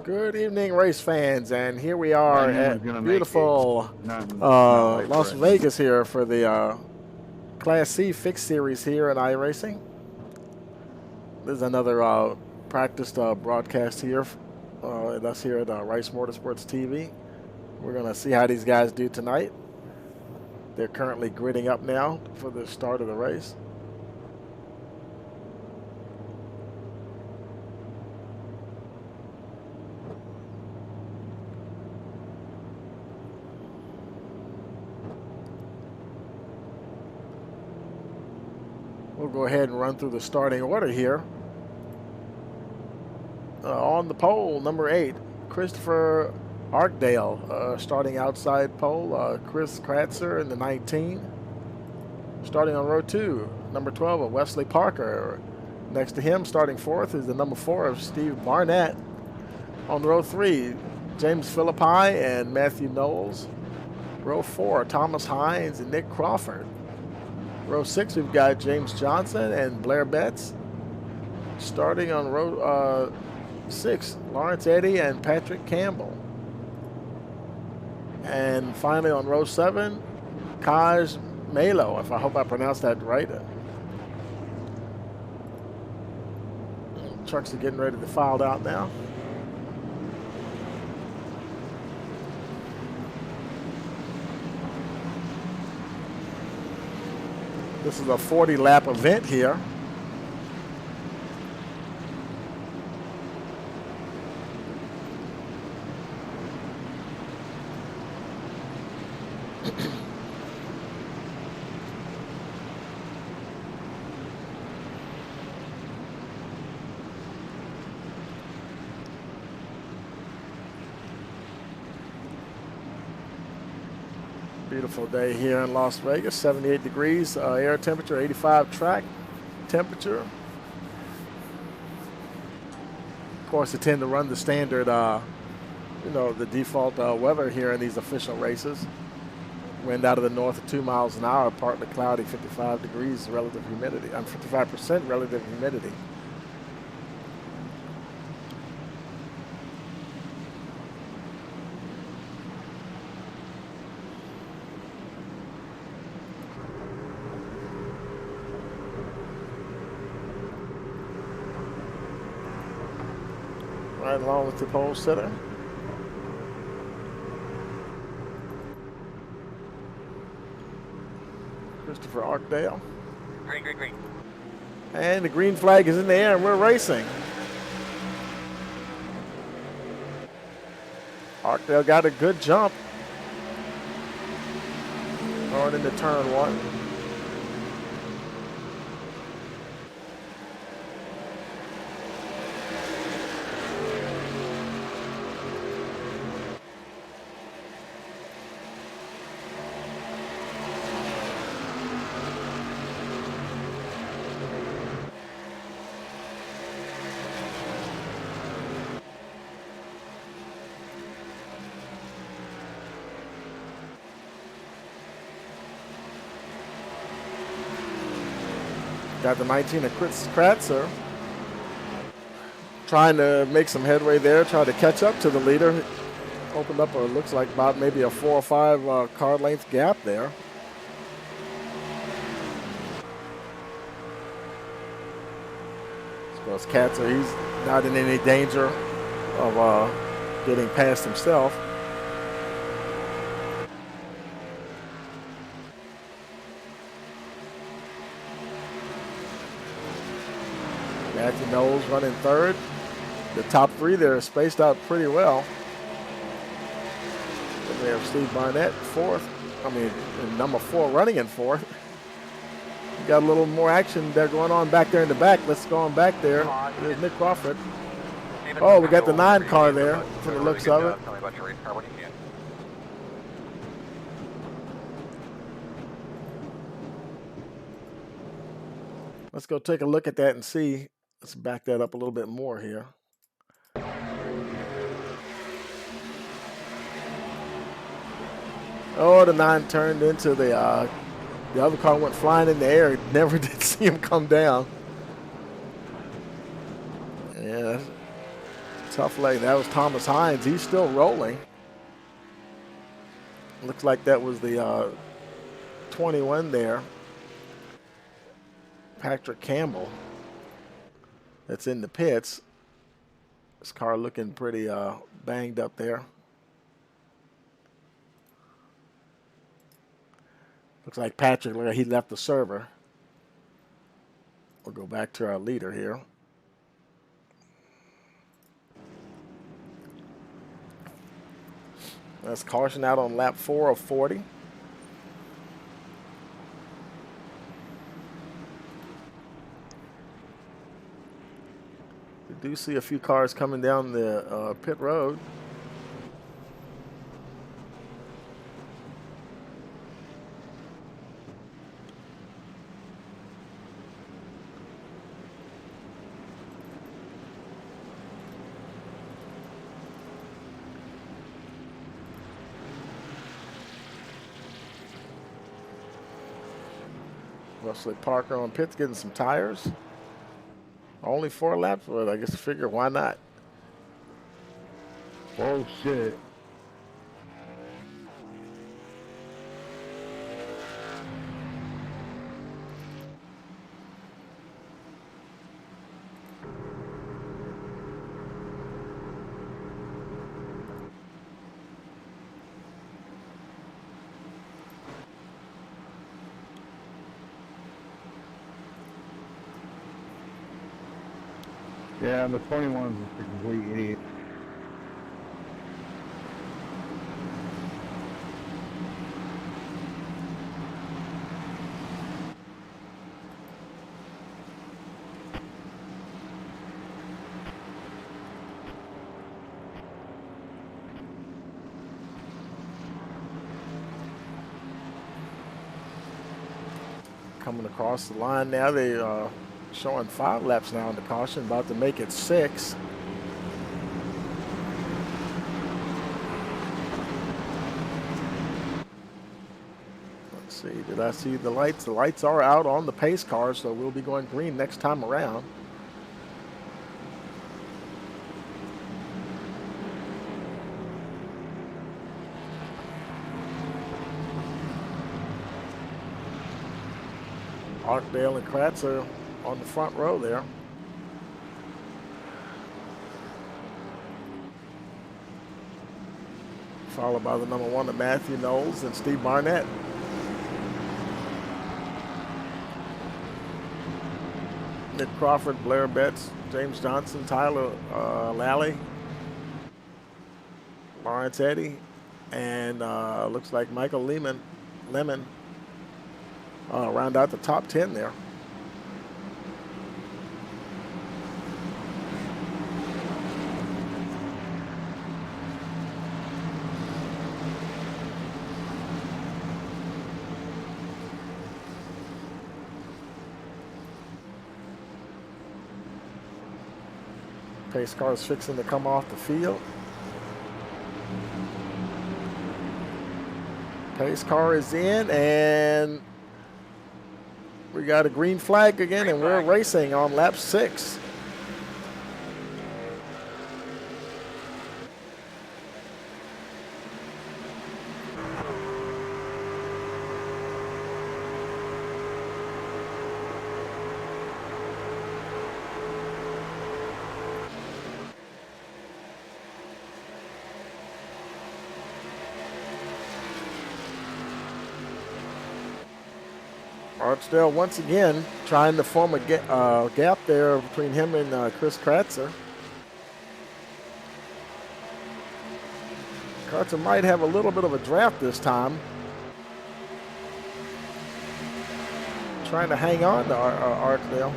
Good evening, race fans, and here we are at beautiful Not Las Vegas here for the Class C Fixed Series here at iRacing. This is another practiced broadcast here, that's here at Rice Motorsports TV. We're going to see how these guys do tonight. They're currently gridding up now for the start of the race. We'll go ahead and run through the starting order here. On the pole, number 8, Christopher Arkdale, starting outside pole. Chris Kratzer in the 19. Starting on row 2, number 12 Wesley Parker. Next to him, starting 4th, is the number 4 of Steve Barnett. On row 3, James Philippi and Matthew Knowles. Row 4, Thomas Hines and Nick Crawford. Row 6, we've got James Johnson and Blair Betts. Starting on row 6, Lawrence Eddy and Patrick Campbell. And finally on row 7, Kaj Malo, if I hope I pronounced that right. Trucks are getting ready to file out now. This is a 40-lap event here. Beautiful day here in Las Vegas, 78 degrees, air temperature, 85 track temperature. Of course, they tend to run the standard, the default weather here in these official races. Wind out of the north at 2 miles an hour, partly cloudy, 55 degrees relative humidity, 55% relative humidity. Right along with the pole sitter. Christopher Arkdale. Green. And the green flag is in the air and we're racing. Arkdale got a good jump. Going into turn 1. Got the 19 of Chris Kratzer. Trying to make some headway there, try to catch up to the leader. Opened up, it looks like about maybe a 4 or 5 car length gap there. As Kratzer, he's not in any danger of getting past himself. Matthew Knowles running 3rd. The top 3 there are spaced out pretty well. Then we have Steve Barnett 4th. Number 4 running in 4th. We got a little more action there going on back there in the back. Let's go on back there. There's Nick Crawford. Oh, we got the 9 car there from the looks of it. Tell me about your race car when you can. Let's go take a look at that and see. Let's back that up a little bit more here. Oh, the 9 turned into the other car, went flying in the air. Never did see him come down. Yeah, Tough leg. That was Thomas Hines. He's still rolling. Looks like that was the 21 there. Patrick Campbell. That's in the pits. This car looking pretty banged up there. Looks like Patrick, look like he left the server. We'll go back to our leader here. That's caution out on lap 4 of 40. We do see a few cars coming down the pit road. Wesley Parker on pits getting some tires. Only 4 laps, but I guess figure why not. Oh shit. Yeah, the 21's a complete idiot. Coming across the line now, they showing 5 laps now in the caution, about to make it 6. Let's see, did I see the lights? The lights are out on the pace car, so we'll be going green next time around. Arkdale and Kratzer on the front row there. Followed by the number 1 of Matthew Knowles and Steve Barnett. Nick Crawford, Blair Betts, James Johnson, Tyler Lally, Lawrence Eddy, and looks like Michael Lemon round out the top 10 there. Pace car is fixing to come off the field. Pace car is in, and we got a green flag again, and we're racing on lap 6. Archdale once again trying to form a gap there between him and Chris Kratzer. Kratzer might have a little bit of a draft this time. Trying to hang on to Archdale.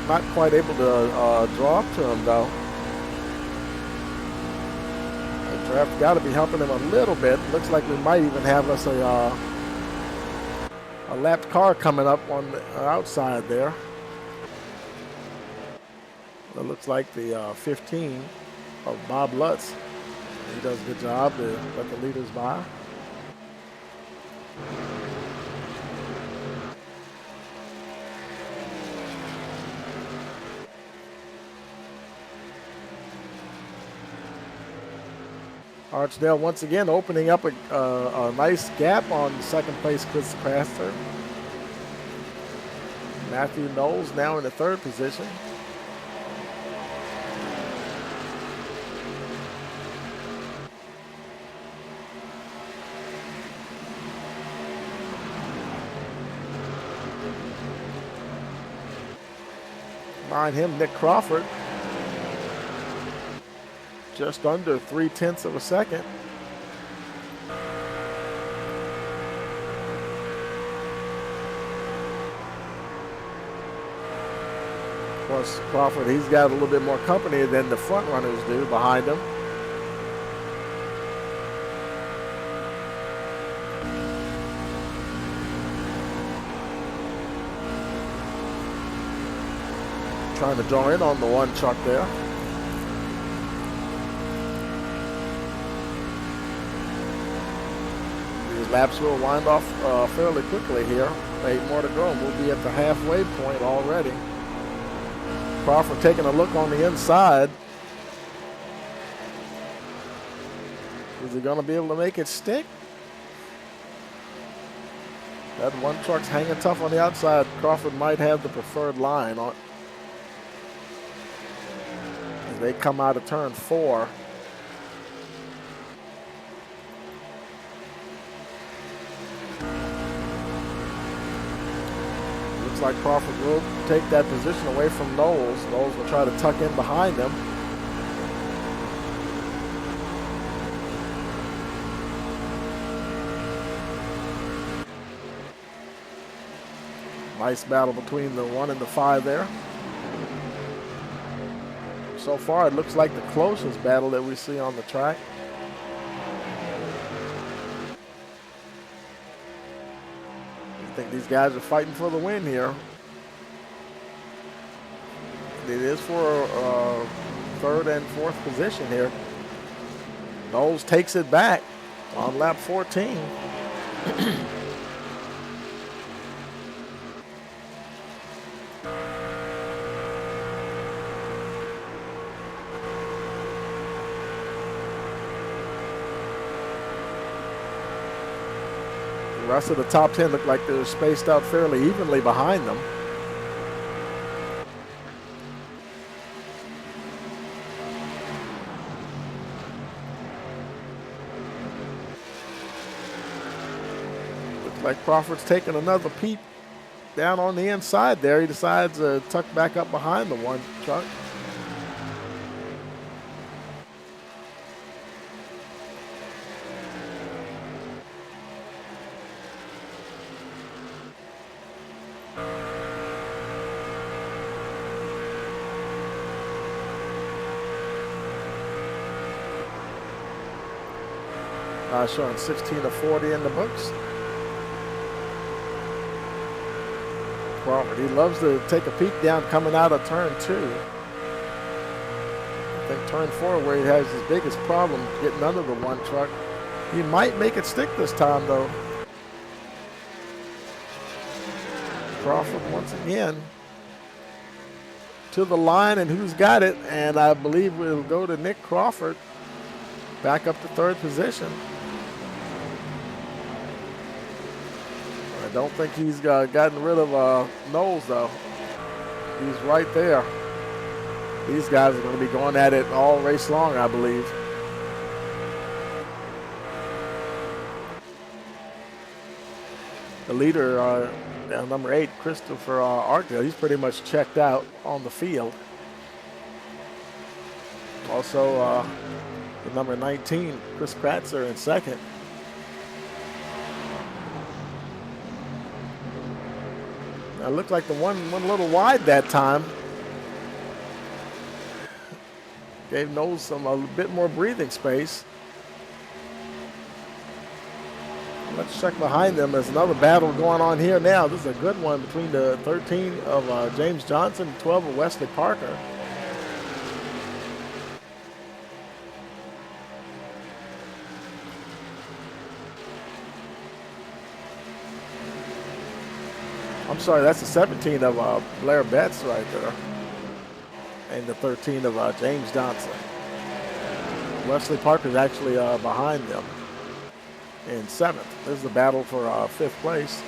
Not quite able to draw up to him though. The draft got to be helping him a little bit. Looks like we might even have us a a lapped car coming up on the outside there. It looks like the 15 of Bob Lutz. He does a good job to let the leaders by. Archdale once again opening up a nice gap on second place Chris Craster. Matthew Knowles now in the third position. Behind him, Nick Crawford. Just under 0.3 of a second. Of course, Crawford, he's got a little bit more company than the front runners do behind him. Trying to draw in on the one truck there. These laps will wind off fairly quickly here. 8 more to go, and we'll be at the halfway point already. Crawford taking a look on the inside. Is he going to be able to make it stick? That one truck's hanging tough on the outside. Crawford might have the preferred line on. As they come out of turn 4. Looks like Crawford will take that position away from Knowles. Knowles will try to tuck in behind him. Nice battle between the 1 and the 5 there. So far, it looks like the closest battle that we see on the track. I think these guys are fighting for the win here. It is for third and fourth position here. Knowles takes it back on lap 14. The rest of the top 10 look like they're spaced out fairly evenly behind them. Looks like Crawford's taking another peek down on the inside there. He decides to tuck back up behind the one truck. Showing 16 of 40 in the books. Crawford, he loves to take a peek down coming out of turn 2. I think turn 4 where he has his biggest problem getting under the one truck. He might make it stick this time though. Crawford once again to the line, and who's got it? And I believe we'll go to Nick Crawford back up to third position. I don't think he's gotten rid of Knowles, though. He's right there. These guys are going to be going at it all race long, I believe. The leader, number 8, Christopher Arkdale, he's pretty much checked out on the field. Also, the number 19, Chris Kratzer in second. It looked like the one went a little wide that time. Gave Knowles a bit more breathing space. Let's check behind them. There's another battle going on here now. This is a good one between the 13 of James Johnson and 12 of Wesley Parker. I'm sorry, that's the 17 of Blair Betts right there. And the 13 of James Johnson. Wesley Parker's actually behind them in 7th. This is the battle for 5th place.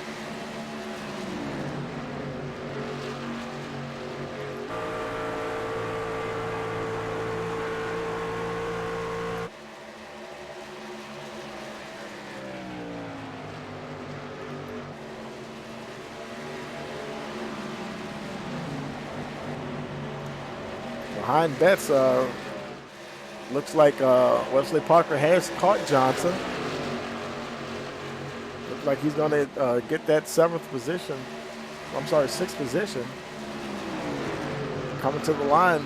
Behind Betts, looks like Wesley Parker has caught Johnson. Looks like he's going to get that 7th position. I'm sorry, 6th position. Coming to the line.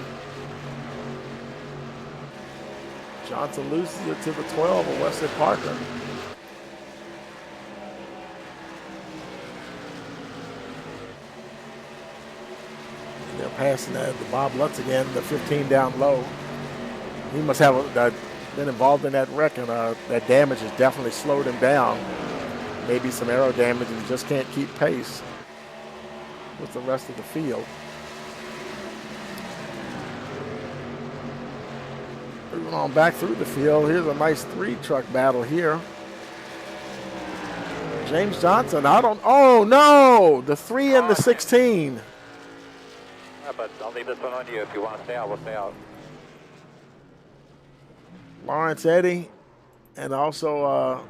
Johnson loses it to the 12 of Wesley Parker. They're passing that to Bob Lutz again, the 15 down low. He must have been involved in that wreck, and that damage has definitely slowed him down. Maybe some aero damage, and he just can't keep pace with the rest of the field. Moving on back through the field, here's a nice 3-truck battle here. James Johnson, oh no! The 3 and the 16. Yeah, but I'll leave this one on you. If you want to stay out, we'll stay out. Lawrence Eddy, and also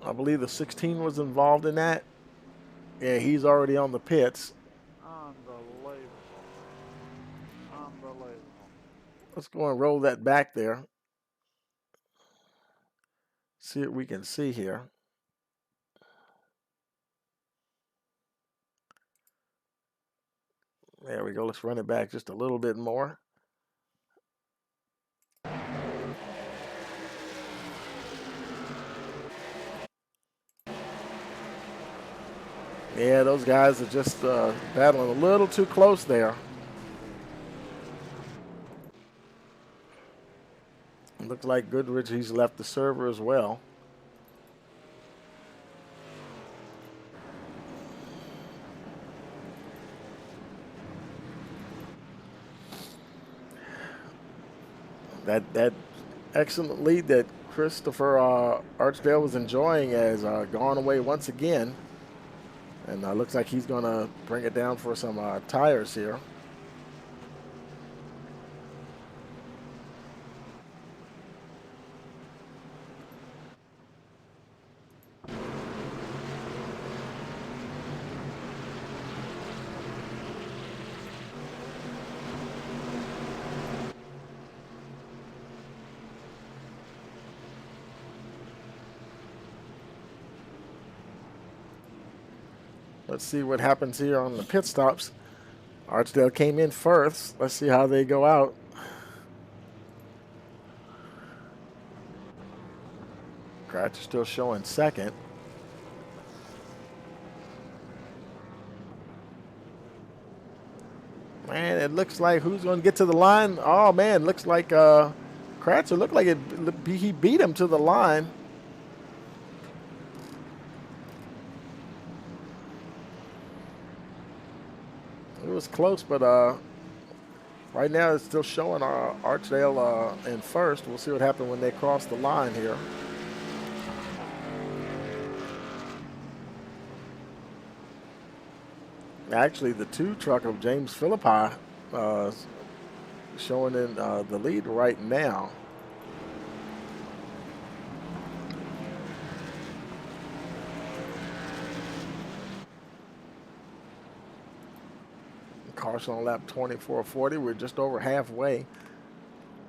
I believe the 16 was involved in that. Yeah, he's already on the pits. Unbelievable. Unbelievable. Let's go and roll that back there. See what we can see here. There we go. Let's run it back just a little bit more. Yeah, those guys are just battling a little too close there. It looks like Goodrich, he's left the server as well. That excellent lead that Christopher Archdale was enjoying has gone away once again. And looks like he's going to bring it down for some tires here. Let's see what happens here on the pit stops. Archdale came in first. Let's see how they go out. Kratzer still showing second. Man, it looks like who's going to get to the line? Oh, man, looks like Kratzer looked like he beat him to the line. It was close, but right now it's still showing Archdale in first. We'll see what happens when they cross the line here. Actually, the 2 truck of James Philippi showing in the lead right now. Caution on lap 2440. We're just over halfway.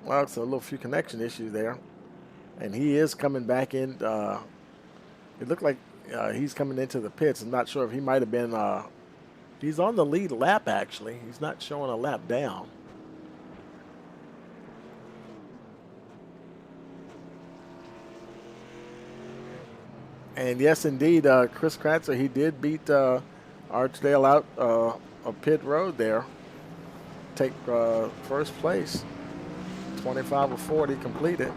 Well, it's a little few connection issues there. And he is coming back in. It looked like he's coming into the pits. I'm not sure if he might have been. He's on the lead lap, actually. He's not showing a lap down. And yes, indeed, Chris Kratzer, he did beat Archdale out of pit road there. Take first place. 25 of 40 completed.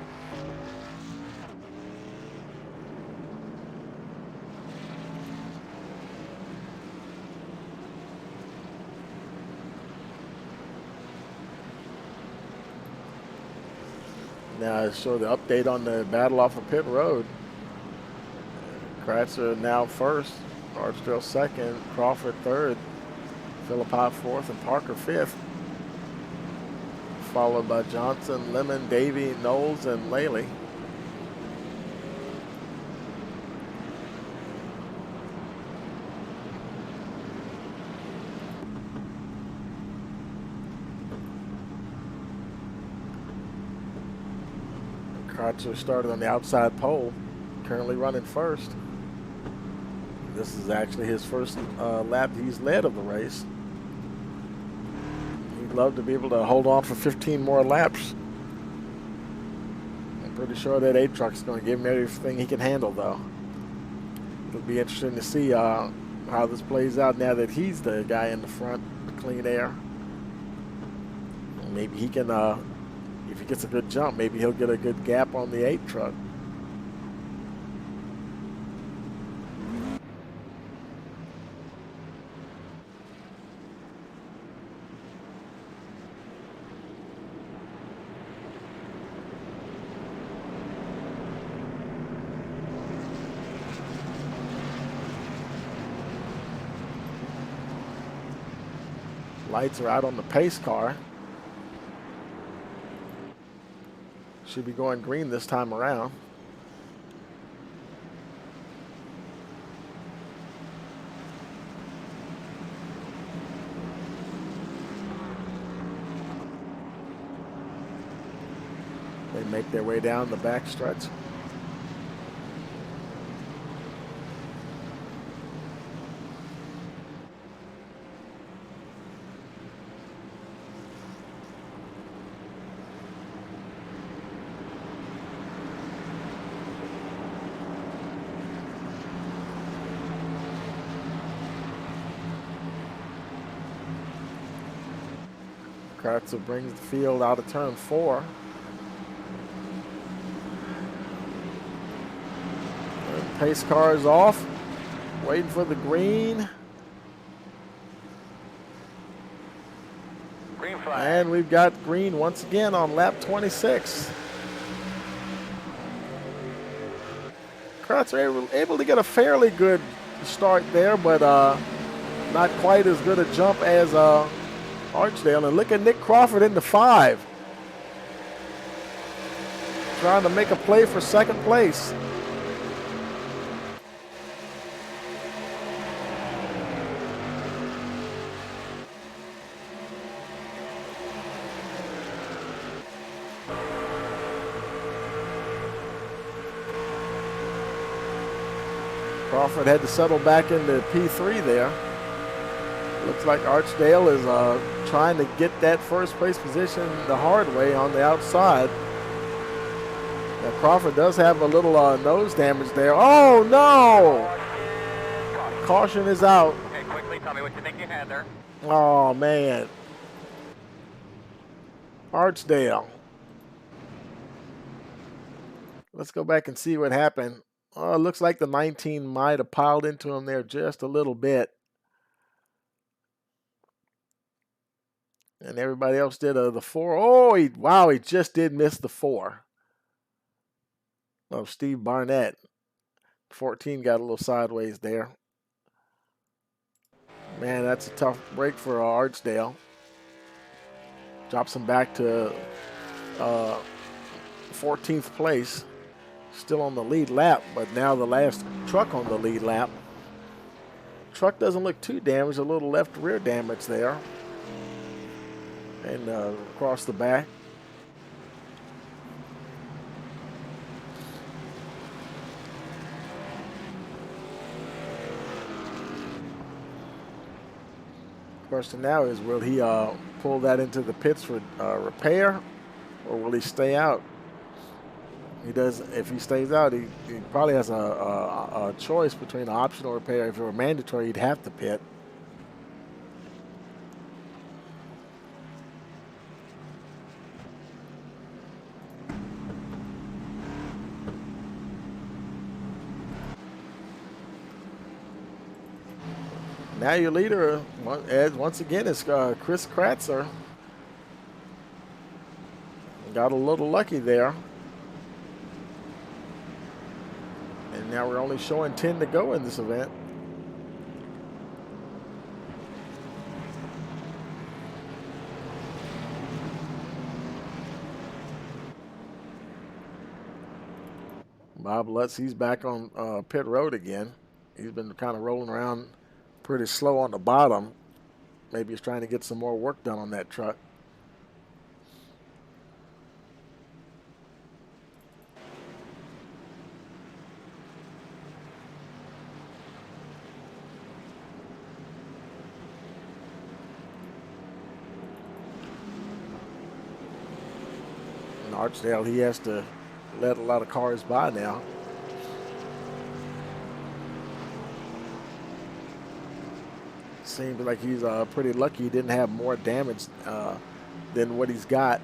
Now I show the update on the battle off of pit road. Kratzer now first, Archdale second, Crawford third, Philippi fourth, and Parker fifth. Followed by Johnson, Lemon, Davey, Knowles, and Laley. Kratzer started on the outside pole, currently running first. This is actually his first lap he's led of the race. He'd love to be able to hold on for 15 more laps. I'm pretty sure that 8 truck's going to give him everything he can handle, though. It'll be interesting to see how this plays out now that he's the guy in the front, the clean air. Maybe he can, if he gets a good jump, maybe he'll get a good gap on the 8 truck. Lights are out on the pace car. Should be going green this time around. They make their way down the back stretch. Kratzer brings the field out of turn 4. And pace car is off, waiting for the green. Green flag. And we've got green once again on lap 26. Kratzer able to get a fairly good start there, but not quite as good a jump as Archdale. And look at Nick Crawford in the 5. Trying to make a play for second place. Crawford had to settle back into P3 there. Looks like Archdale is trying to get that first place position the hard way on the outside. Now Crawford does have a little nose damage there. Oh no! Caution is out. Okay, quickly tell me what you think you had there. Oh man. Archdale. Let's go back and see what happened. Oh, it looks like the 19 might have piled into him there just a little bit. And everybody else did the 4. Oh, he just did miss the 4 of Steve Barnett. 14 got a little sideways there. Man, that's a tough break for Archdale. Drops him back to 14th place. Still on the lead lap, but now the last truck on the lead lap. Truck doesn't look too damaged, a little left rear damage there. And across the back. Question now is, will he pull that into the pits for repair, or will he stay out? He does. If he stays out, he probably has a choice between an optional repair. If it were mandatory, he'd have to pit. Now your leader, once again, is Chris Kratzer. Got a little lucky there. And now we're only showing 10 to go in this event. Bob Lutz, he's back on pit road again. He's been kind of rolling around pretty slow on the bottom. Maybe he's trying to get some more work done on that truck. In Archdale, he has to let a lot of cars by now. Seems like he's pretty lucky he didn't have more damage than what he's got.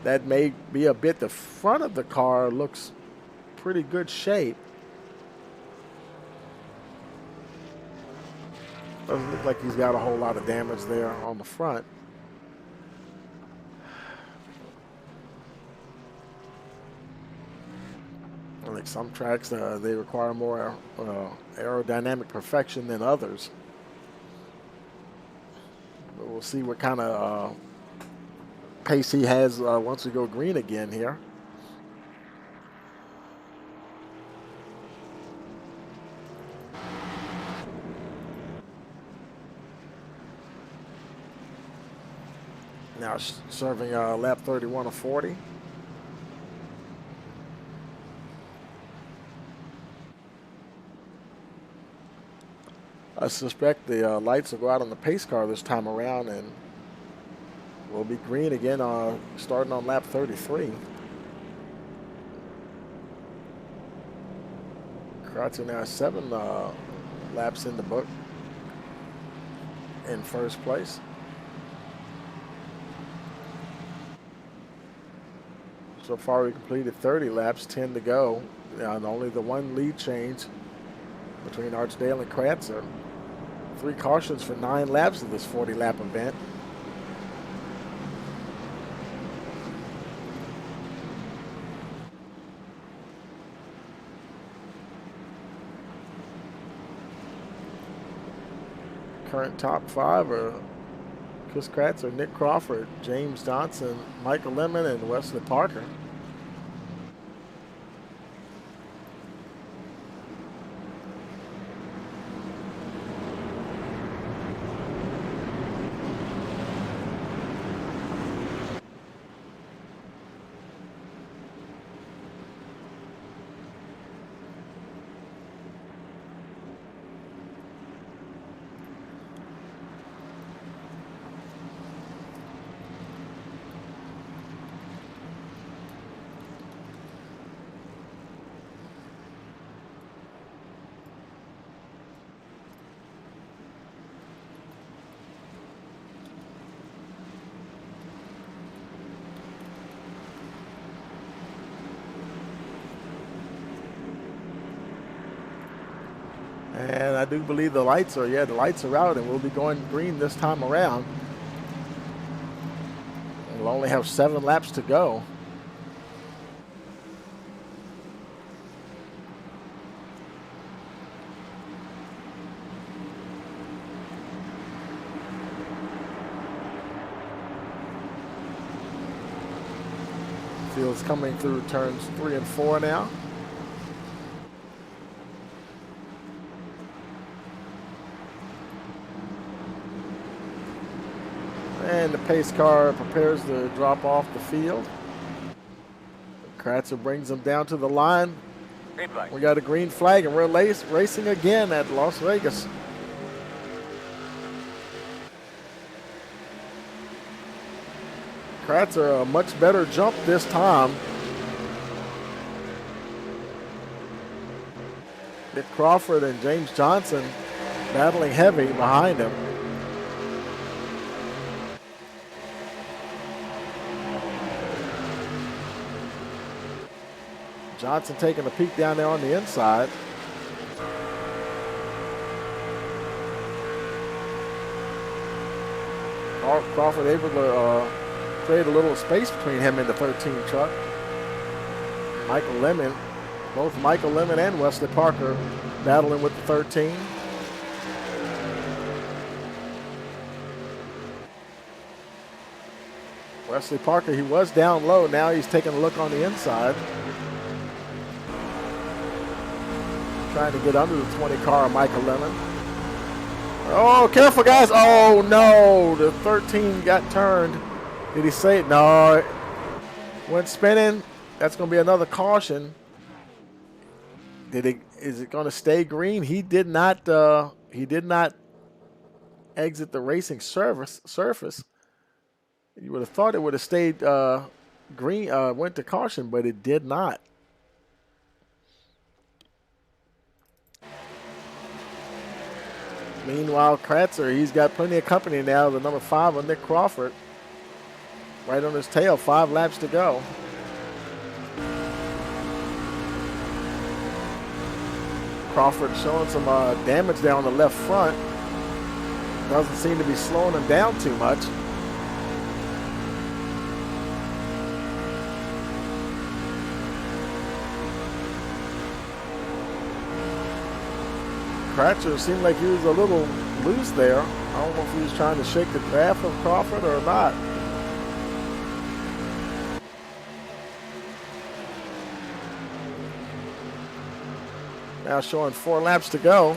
That may be a bit. The front of the car looks pretty good shape. Doesn't look like he's got a whole lot of damage there on the front. I think some tracks they require more aerodynamic perfection than others. But we'll see what kind of pace he has once we go green again here. Now serving lap 31 of 40. I suspect the lights will go out on the pace car this time around, and we'll be green again starting on lap 33. Kratzer now 7 laps in the book in first place. So far we completed 30 laps, 10 to go, and only the one lead change between Archdale and Kratzer. 3 cautions for 9 laps of this 40-lap event. Current top 5 are Chris Kratzer, Nick Crawford, James Johnson, Michael Lemon, and Wesley Parker. And I do believe the lights are out, and we'll be going green this time around. We'll only have 7 laps to go. Field's coming through turns 3 and 4 now. And the pace car prepares to drop off the field. Kratzer brings them down to the line. Green flag. We got a green flag, and we're racing again at Las Vegas. Kratzer a much better jump this time. Nick Crawford and James Johnson battling heavy behind him. Johnson taking a peek down there on the inside. Crawford able to create a little space between him and the 13 truck. Michael Lemon, both Michael Lemon and Wesley Parker battling with the 13. Wesley Parker, he was down low. Now he's taking a look on the inside. Trying to get under the 20 car of Michael Lemon. Oh, careful, guys. Oh, no. The 13 got turned. Did he say it? No. Went spinning. That's going to be another caution. Is it going to stay green? He did not exit the racing surface. You would have thought it would have stayed green, went to caution, but it did not. Meanwhile, Kratzer, he's got plenty of company now. The number 5 on Nick Crawford. Right on his tail, 5 laps to go. Crawford showing some damage there on the left front. Doesn't seem to be slowing him down too much. Kratzer seemed like he was a little loose there. I don't know if he was trying to shake the draft of Crawford or not. Now showing 4 laps to go.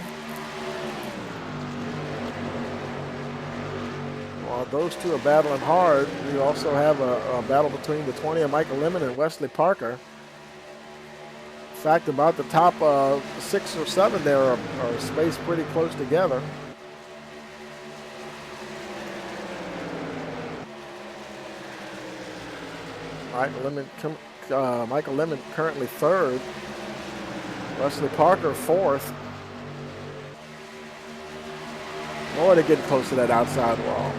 While those two are battling hard, we also have a battle between the 20 of Michael Lemon and Wesley Parker. In fact, about the top 6 or 7 there are spaced pretty close together. Michael Lemon currently 3rd. Wesley Parker 4th. Boy, they're getting close to that outside wall.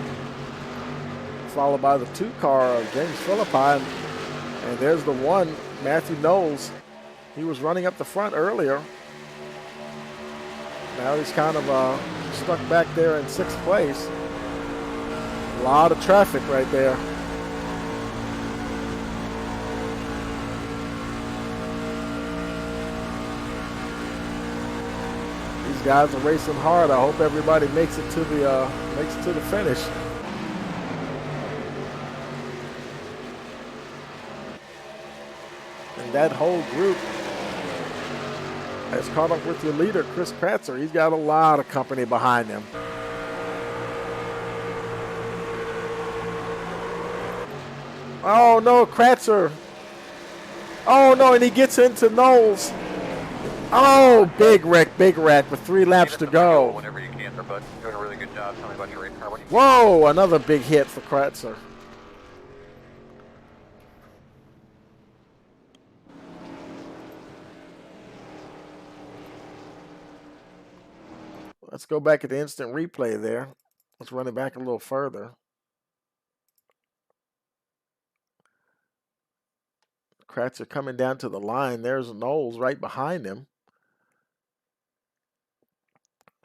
Followed by the 2 car of James Philippi. And there's the 1, Matthew Knowles. He was running up the front earlier. Now he's kind of stuck back there in 6th place. A lot of traffic right there. These guys are racing hard. I hope everybody makes it to the finish. And that whole group has caught up with your leader, Chris Kratzer. He's got a lot of company behind him. Oh no, Kratzer. Oh no, and he gets into Knowles. Oh, big wreck with 3 laps to go. Whenever you can, bud. Doing a really good job. Tell me about your race car. Whoa, another big hit for Kratzer. Let's go back at the instant replay there. Let's run it back a little further. Kratzer coming down to the line. There's Knowles right behind him.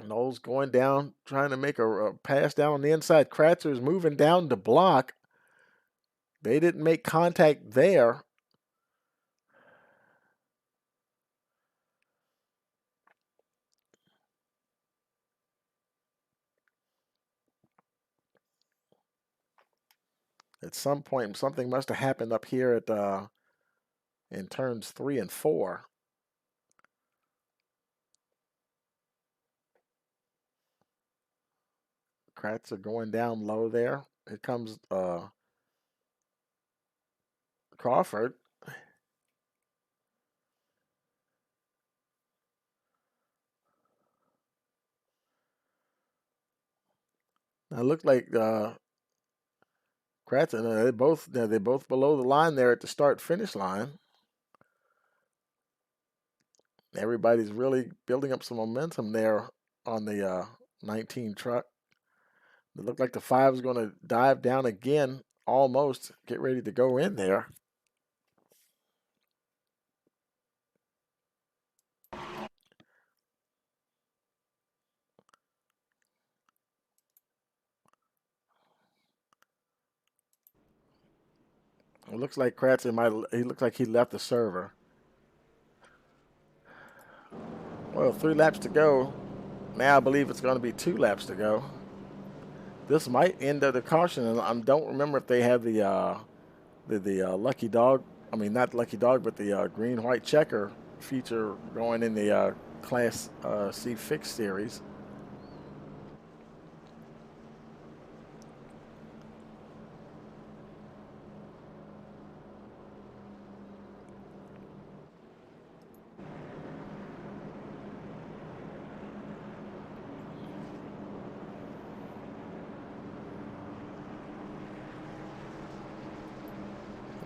Knowles going down, trying to make a pass down on the inside. Kratzer's moving down to block. They didn't make contact there. At some point, something must have happened up here at in turns 3 and 4. Kratzer going down low there. Here comes Crawford. Now it looked like Kratzer. They're both below the line there at the start-finish line. Everybody's really building up some momentum there on the 19 truck. It looked like the 5 is going to dive down again, almost get ready to go in there. It looks like Kratzer he looks like he left the server. Well, 3 laps to go. Now I believe it's going to be 2 laps to go. This might end up the caution, and I don't remember if they have the lucky dog. I mean, not lucky dog, but the green-white checker feature going in the Class C fixed series.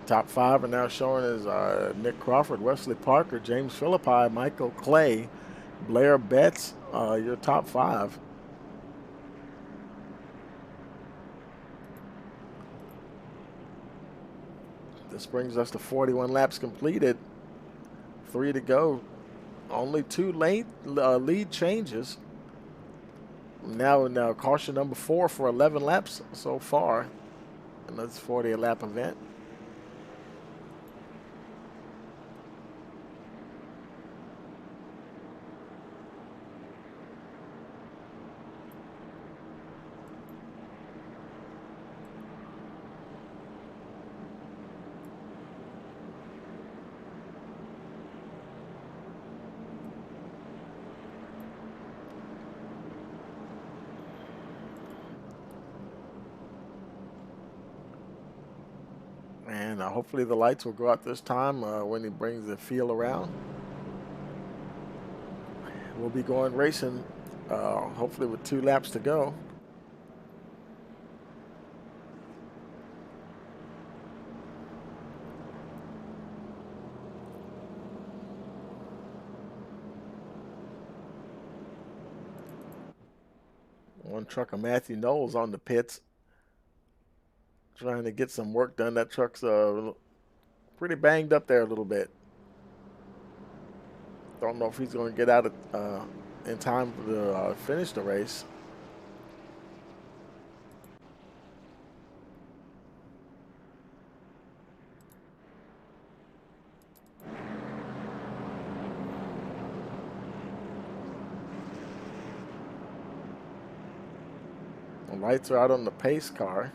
Top 5 are now showing as Nick Crawford, Wesley Parker, James Philippi, Michael Clay, Blair Betts, your top 5. This brings us to 41 laps completed. 3 to go. Only 2 lead changes. Now caution number 4 for 11 laps so far. And that's 40 lap event. And hopefully the lights will go out this time when he brings the field around. We'll be going racing, hopefully with 2 laps to go. One truck of Matthew Knowles on the pits, trying to get some work done. That truck's pretty banged up there a little bit. Don't know if he's going to get out in time to finish the race. The lights are out on the pace car.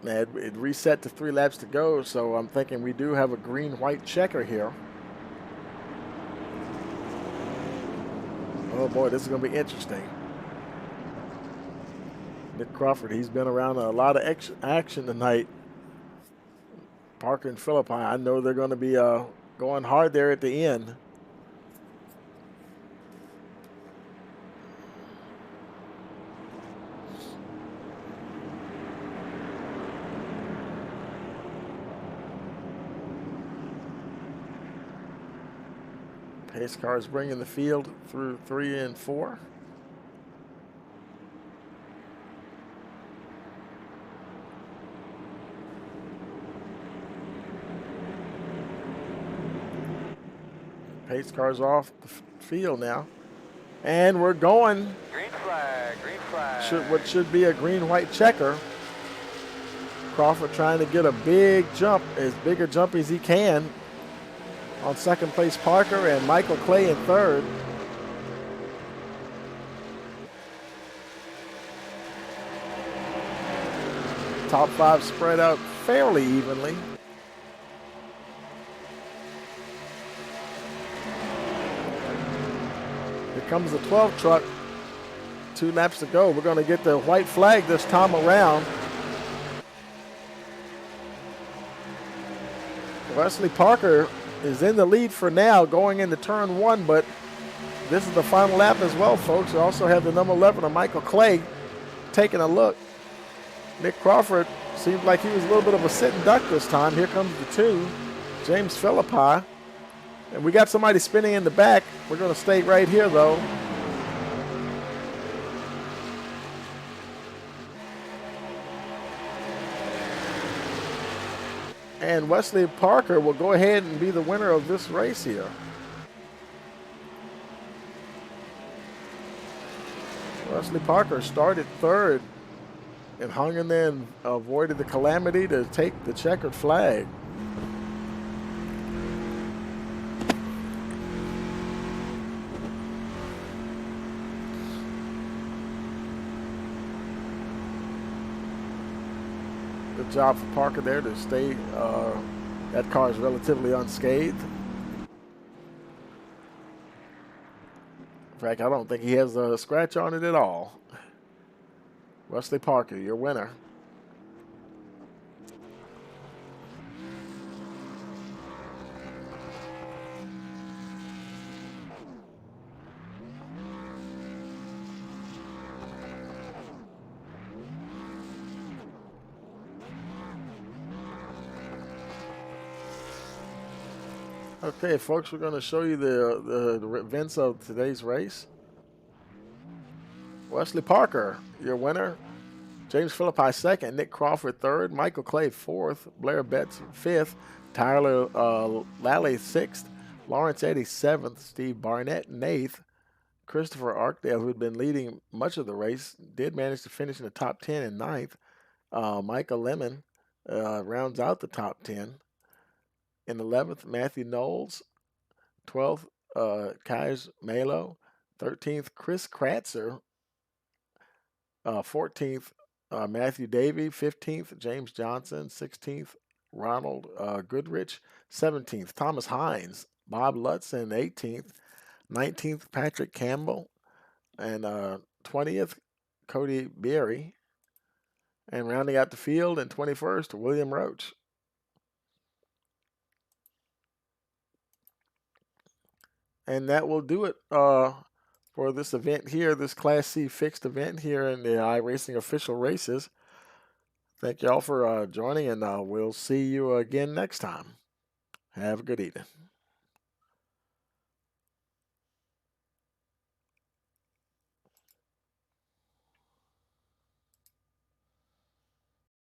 And it reset to 3 laps to go, so I'm thinking we do have a green-white checker here. Oh boy, this is going to be interesting. Nick Crawford, he's been around a lot of action tonight. Parker and Philippi, I know they're going to be going hard there at the end. Pace car is bringing the field through 3 and 4. Pace car's off the field now. And we're going. Green flag, green flag. What should be a green-white checker. Crawford trying to get a big jump, as big a jump as he can. On second place, Parker, and Michael Clay in third. Top 5 spread out fairly evenly. Here comes the 12 truck. 2 laps to go. We're going to get the white flag this time around. Wesley Parker is in the lead for now going into turn 1, but this is the final lap as well, folks. We also have the number 11 of Michael Clay taking a look. Nick Crawford seems like he was a little bit of a sitting duck this time. Here comes the 2. James Philippi. And we got somebody spinning in the back. We're going to stay right here, though. And Wesley Parker will go ahead and be the winner of this race here. Wesley Parker started third and hung in there and avoided the calamity to take the checkered flag. Good job for Parker there to stay. That car is relatively unscathed. In fact, I don't think he has a scratch on it at all. Wesley Parker, your winner. Okay, folks, we're going to show you the events of today's race. Wesley Parker, your winner. James Philippi second, Nick Crawford third, Michael Clay fourth, Blair Betts fifth, Tyler Lally sixth, Lawrence Eddy seventh, Steve Barnett eighth, Christopher Arkdale, who had been leading much of the race, did manage to finish in the top 10 in ninth. Michael Lemon rounds out the top 10. In 11th, Matthew Knowles. 12th, Kais Malo. 13th, Chris Kratzer. 14th, Matthew Davey. 15th, James Johnson. 16th, Ronald Goodrich. 17th, Thomas Hines. Bob Lutzen, 18th. 19th, Patrick Campbell. And 20th, Cody Berry. And rounding out the field in 21st, William Roach. And that will do it for this event here, this Class C fixed event here in the iRacing official races. Thank you all for joining, and we'll see you again next time. Have a good evening.